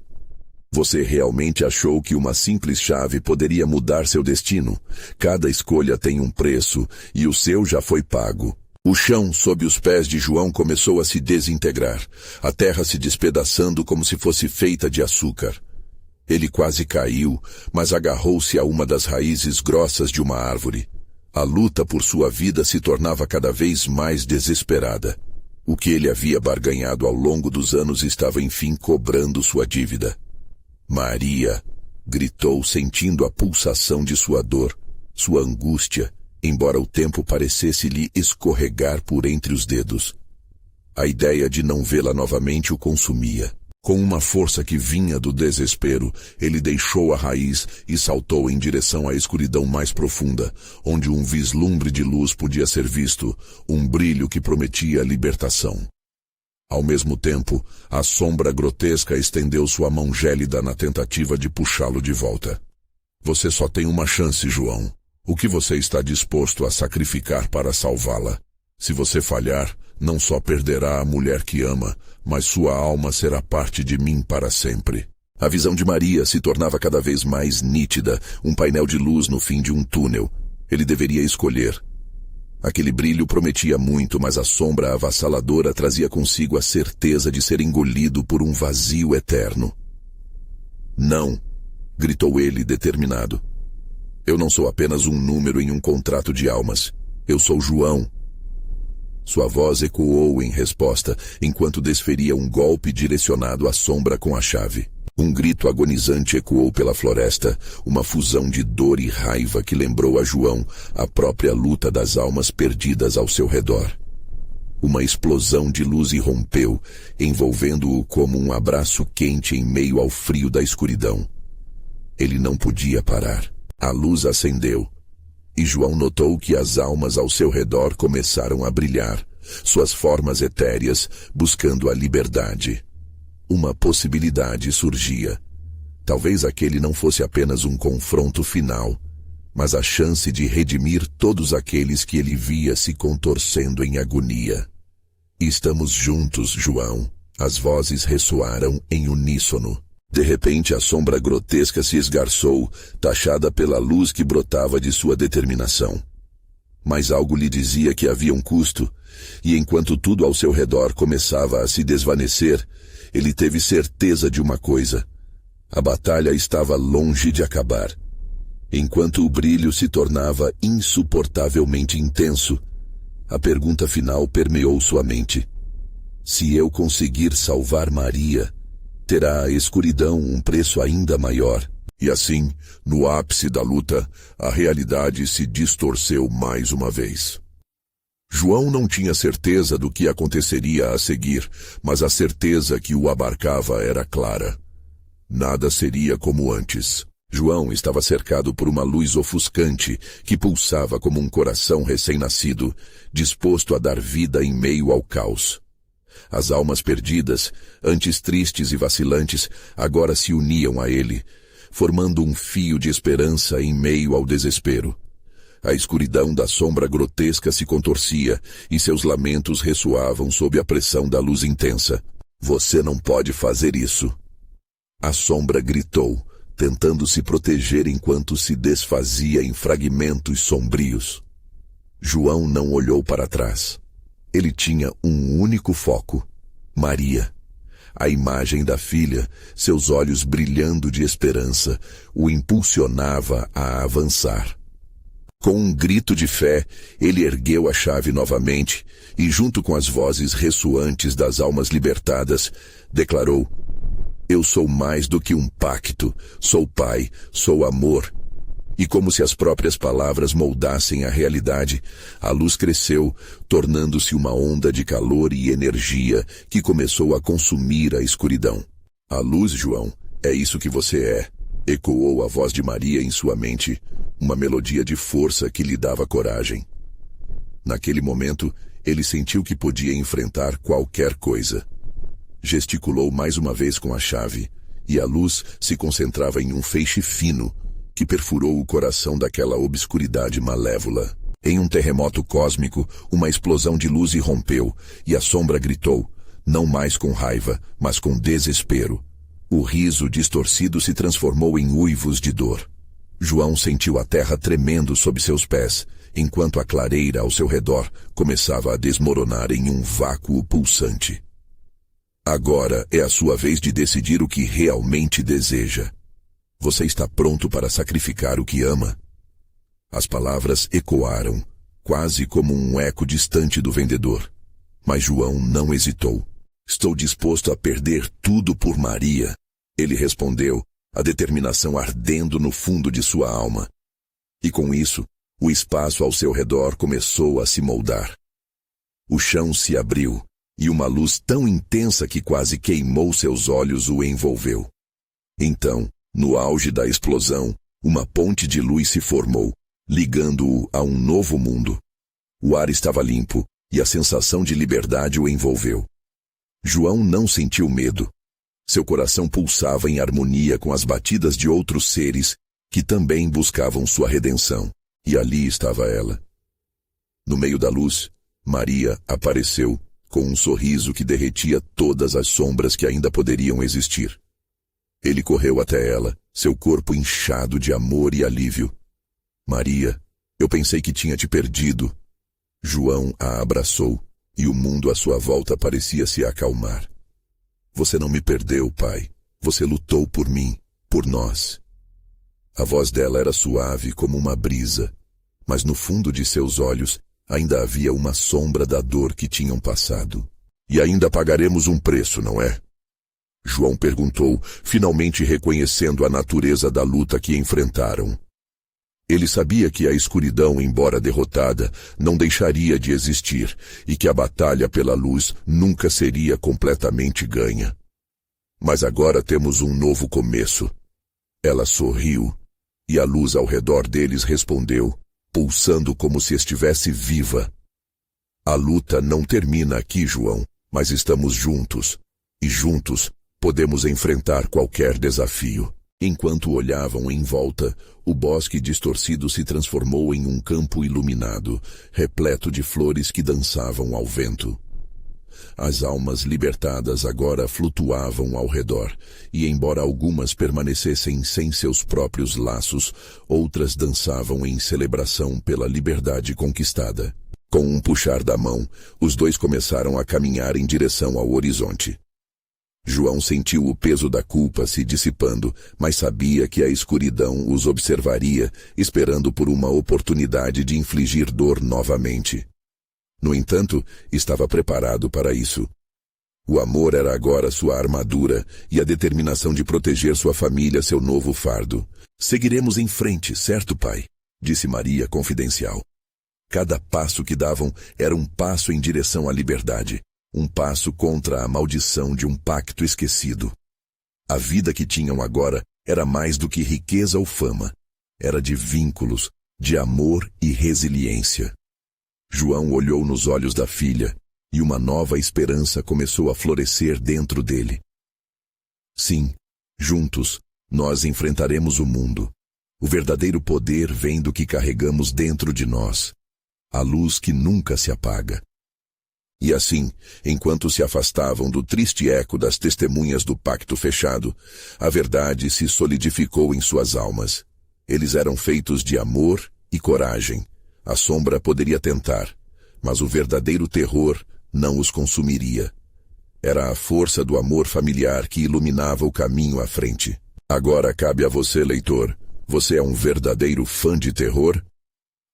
"Você realmente achou que uma simples chave poderia mudar seu destino? Cada escolha tem um preço, e o seu já foi pago." O chão sob os pés de João começou a se desintegrar, a terra se despedaçando como se fosse feita de açúcar. Ele quase caiu, mas agarrou-se a uma das raízes grossas de uma árvore. A luta por sua vida se tornava cada vez mais desesperada. O que ele havia barganhado ao longo dos anos estava enfim cobrando sua dívida. Maria! Gritou, sentindo a pulsação de sua dor, sua angústia, embora o tempo parecesse lhe escorregar por entre os dedos. A ideia de não vê-la novamente o consumia. Com uma força que vinha do desespero, ele deixou a raiz e saltou em direção à escuridão mais profunda, onde um vislumbre de luz podia ser visto, um brilho que prometia libertação. Ao mesmo tempo, a sombra grotesca estendeu sua mão gélida na tentativa de puxá-lo de volta. Você só tem uma chance, João. O que você está disposto a sacrificar para salvá-la? Se você falhar, não só perderá a mulher que ama, mas sua alma será parte de mim para sempre. A visão de Maria se tornava cada vez mais nítida, um painel de luz no fim de um túnel. Ele deveria escolher. Aquele brilho prometia muito, mas a sombra avassaladora trazia consigo a certeza de ser engolido por um vazio eterno. Não, gritou ele, determinado. Eu não sou apenas um número em um contrato de almas. Eu sou João. Sua voz ecoou em resposta, enquanto desferia um golpe direcionado à sombra com a chave. Um grito agonizante ecoou pela floresta, uma fusão de dor e raiva que lembrou a João a própria luta das almas perdidas ao seu redor. Uma explosão de luz irrompeu, envolvendo-o como um abraço quente em meio ao frio da escuridão. Ele não podia parar. A luz acendeu, e João notou que as almas ao seu redor começaram a brilhar, suas formas etéreas buscando a liberdade. Uma possibilidade surgia. Talvez aquele não fosse apenas um confronto final, mas a chance de redimir todos aqueles que ele via se contorcendo em agonia. Estamos juntos, João. As vozes ressoaram em uníssono. De repente, a sombra grotesca se esgarçou, taxada pela luz que brotava de sua determinação. Mas algo lhe dizia que havia um custo, e enquanto tudo ao seu redor começava a se desvanecer, ele teve certeza de uma coisa. A batalha estava longe de acabar. Enquanto o brilho se tornava insuportavelmente intenso, a pergunta final permeou sua mente. Se eu conseguir salvar Maria, terá a escuridão um preço ainda maior. E assim, no ápice da luta, a realidade se distorceu mais uma vez. João não tinha certeza do que aconteceria a seguir, mas a certeza que o abarcava era clara. Nada seria como antes. João estava cercado por uma luz ofuscante que pulsava como um coração recém-nascido, disposto a dar vida em meio ao caos. As almas perdidas, antes tristes e vacilantes, agora se uniam a ele, formando um fio de esperança em meio ao desespero. A escuridão da sombra grotesca se contorcia e seus lamentos ressoavam sob a pressão da luz intensa. Você não pode fazer isso. A sombra gritou, tentando se proteger enquanto se desfazia em fragmentos sombrios. João não olhou para trás. Ele tinha um único foco: Maria. A imagem da filha, seus olhos brilhando de esperança, o impulsionava a avançar. Com um grito de fé, ele ergueu a chave novamente e, junto com as vozes ressoantes das almas libertadas, declarou: Eu sou mais do que um pacto, sou pai, sou amor. E como se as próprias palavras moldassem a realidade, a luz cresceu, tornando-se uma onda de calor e energia que começou a consumir a escuridão. A luz, João, é isso que você é, ecoou a voz de Maria em sua mente, uma melodia de força que lhe dava coragem. Naquele momento, ele sentiu que podia enfrentar qualquer coisa. Gesticulou mais uma vez com a chave, e a luz se concentrava em um feixe fino, que perfurou o coração daquela obscuridade malévola. Em um terremoto cósmico, uma explosão de luz irrompeu, e a sombra gritou, não mais com raiva, mas com desespero. O riso distorcido se transformou em uivos de dor. João sentiu a terra tremendo sob seus pés, enquanto a clareira ao seu redor começava a desmoronar em um vácuo pulsante. Agora é a sua vez de decidir o que realmente deseja. Você está pronto para sacrificar o que ama? As palavras ecoaram, quase como um eco distante do vendedor. Mas João não hesitou. Estou disposto a perder tudo por Maria, ele respondeu, a determinação ardendo no fundo de sua alma. E com isso, o espaço ao seu redor começou a se moldar. O chão se abriu, e uma luz tão intensa que quase queimou seus olhos o envolveu. Então, no auge da explosão, uma ponte de luz se formou, ligando-o a um novo mundo. O ar estava limpo, e a sensação de liberdade o envolveu. João não sentiu medo. Seu coração pulsava em harmonia com as batidas de outros seres que também buscavam sua redenção. E ali estava ela. No meio da luz, Maria apareceu com um sorriso que derretia todas as sombras que ainda poderiam existir. Ele correu até ela, seu corpo inchado de amor e alívio. Maria, eu pensei que tinha te perdido. João a abraçou, e o mundo à sua volta parecia se acalmar. Você não me perdeu, pai. Você lutou por mim, por nós. A voz dela era suave como uma brisa, mas no fundo de seus olhos ainda havia uma sombra da dor que tinham passado. E ainda pagaremos um preço, não é? João perguntou, finalmente reconhecendo a natureza da luta que enfrentaram. Ele sabia que a escuridão, embora derrotada, não deixaria de existir e que a batalha pela luz nunca seria completamente ganha. Mas agora temos um novo começo. Ela sorriu, e a luz ao redor deles respondeu, pulsando como se estivesse viva. A luta não termina aqui, João, mas estamos juntos, e juntos podemos enfrentar qualquer desafio. Enquanto olhavam em volta, o bosque distorcido se transformou em um campo iluminado, repleto de flores que dançavam ao vento. As almas libertadas agora flutuavam ao redor, e embora algumas permanecessem sem seus próprios laços, outras dançavam em celebração pela liberdade conquistada. Com um puxar da mão, os dois começaram a caminhar em direção ao horizonte. João sentiu o peso da culpa se dissipando, mas sabia que a escuridão os observaria, esperando por uma oportunidade de infligir dor novamente. No entanto, estava preparado para isso. O amor era agora sua armadura e a determinação de proteger sua família seu novo fardo. Seguiremos em frente, certo, pai? Disse Maria confidencial. Cada passo que davam era um passo em direção à liberdade. Um passo contra a maldição de um pacto esquecido. A vida que tinham agora era mais do que riqueza ou fama. Era de vínculos, de amor e resiliência. João olhou nos olhos da filha, e uma nova esperança começou a florescer dentro dele. Sim, juntos, nós enfrentaremos o mundo. O verdadeiro poder vem do que carregamos dentro de nós. A luz que nunca se apaga. E assim, enquanto se afastavam do triste eco das testemunhas do pacto fechado, a verdade se solidificou em suas almas. Eles eram feitos de amor e coragem. A sombra poderia tentar, mas o verdadeiro terror não os consumiria. Era a força do amor familiar que iluminava o caminho à frente. Agora cabe a você, leitor. Você é um verdadeiro fã de terror?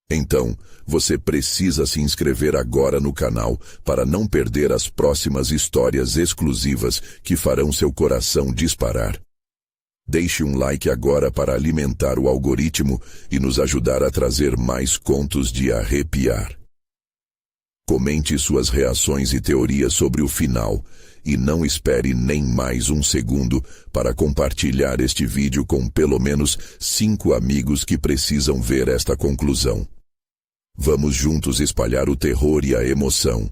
Então, você precisa se inscrever agora no canal para não perder as próximas histórias exclusivas que farão seu coração disparar. Deixe um like agora para alimentar o algoritmo e nos ajudar a trazer mais contos de arrepiar. Comente suas reações e teorias sobre o final e não espere nem mais um segundo para compartilhar este vídeo com pelo menos 5 amigos que precisam ver esta conclusão. Vamos juntos espalhar o terror e a emoção.